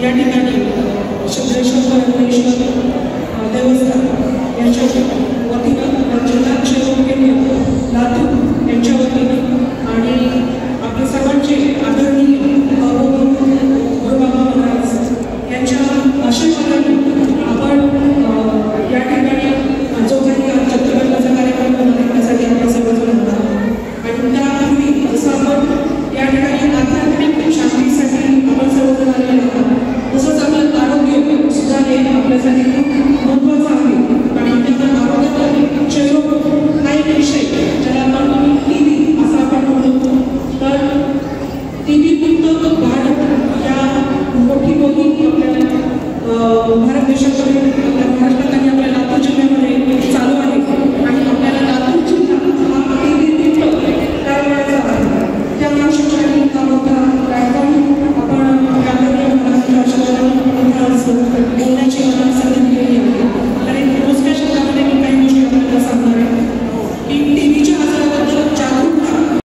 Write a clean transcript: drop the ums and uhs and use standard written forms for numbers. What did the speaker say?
या ठिकाणी सिद्धेश्वर देवस्थान यांच्या वतीनं जिल्हा क्षयरोग केंद्र लातूर यांच्या वतीनं आणि आपले सर्वांचे आदरणीय गुरुबाबा महाराज यांच्या आशीर्वादाने आपण या ठिकाणी जो काही चित्रकलेचा कार्यक्रम करण्यासाठी आपण सर्वजण होता आणि त्यापूर्वी जसं आपण या ठिकाणी आध्यात्मिक शांतीसाठी आपण सर्वजण आलेले आहोत तसंच आपलं आरोग्य सुद्धा हे आपल्यासाठी खूप महत्त्वाचं आहे आणि त्या आरोग्यामध्ये क्षयरोग हा एक विषय ज्याला आपण टीबी असं आपण म्हणतो तर टीबी मुक्त भारत या मोठी मोहीम आपल्या भारत देशामध्ये